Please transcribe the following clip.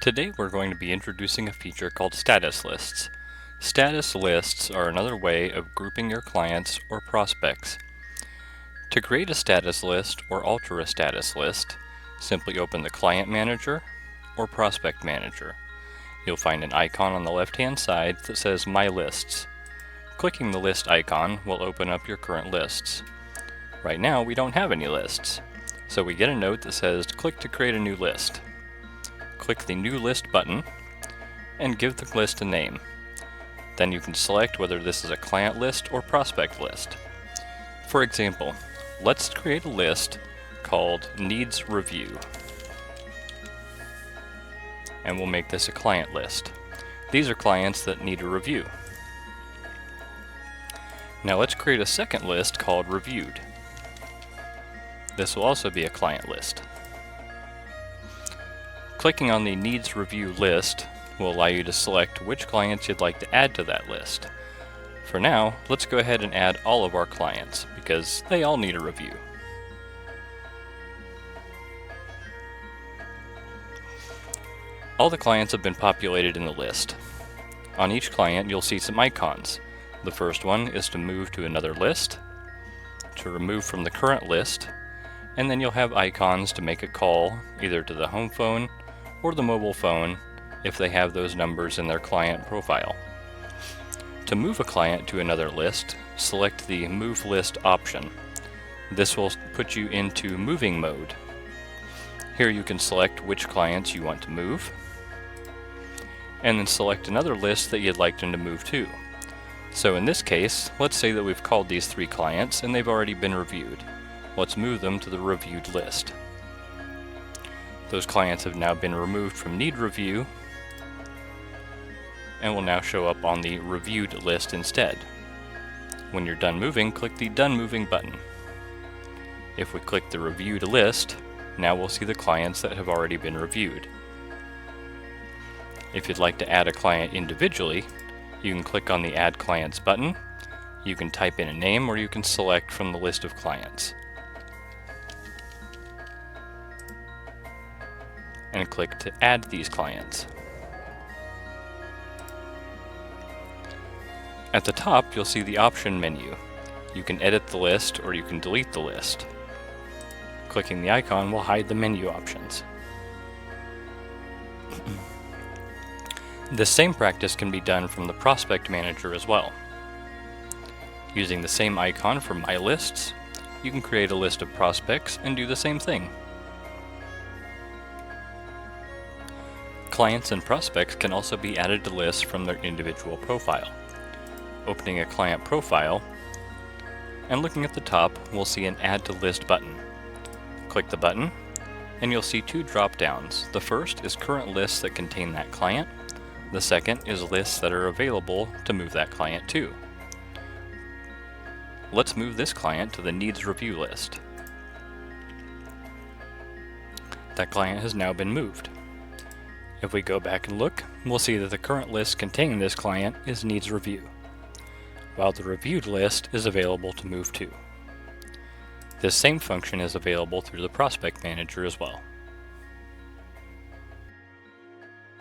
Today we're going to be introducing a feature called status lists. Status lists are another way of grouping your clients or prospects. To create a status list or alter a status list, simply open the Client Manager or Prospect Manager. You'll find an icon on the left-hand side that says My Lists. Clicking the list icon will open up your current lists. Right now we don't have any lists, so we get a note that says click to create a new list. Click the New List button and give the list a name. Then you can select whether this is a client list or prospect list. For example, let's create a list called Needs Review, and we'll make this a client list. These are clients that need a review. Now let's create a second list called Reviewed. This will also be a client list. Clicking on the Needs Review list will allow you to select which clients you'd like to add to that list. For now, let's go ahead and add all of our clients because they all need a review. All the clients have been populated in the list. On each client, you'll see some icons. The first one is to move to another list, to remove from the current list, and then you'll have icons to make a call either to the home phone or the mobile phone if they have those numbers in their client profile. To move a client to another list, select the Move List option. This will put you into moving mode. Here you can select which clients you want to move, and then select another list that you'd like them to move to. So in this case, let's say that we've called these 3 clients and they've already been reviewed. Let's move them to the reviewed list. Those clients have now been removed from Need Review and will now show up on the reviewed list instead. When you're done moving, click the Done Moving button. If we click the reviewed list, now we'll see the clients that have already been reviewed. If you'd like to add a client individually, you can click on the Add Clients button. You can type in a name or you can select from the list of clients. And click to add these clients. At the top, you'll see the option menu. You can edit the list or you can delete the list. Clicking the icon will hide the menu options. This same practice can be done from the Prospect Manager as well. Using the same icon for My Lists, you can create a list of prospects and do the same thing. Clients and prospects can also be added to lists from their individual profile. Opening a client profile and looking at the top, we'll see an Add to List button. Click the button and you'll see 2 drop-downs. The first is current lists that contain that client. The second is lists that are available to move that client to. Let's move this client to the Needs Review list. That client has now been moved. If we go back and look, we'll see that the current list containing this client is Needs Review, while the reviewed list is available to move to. This same function is available through the Prospect Manager as well.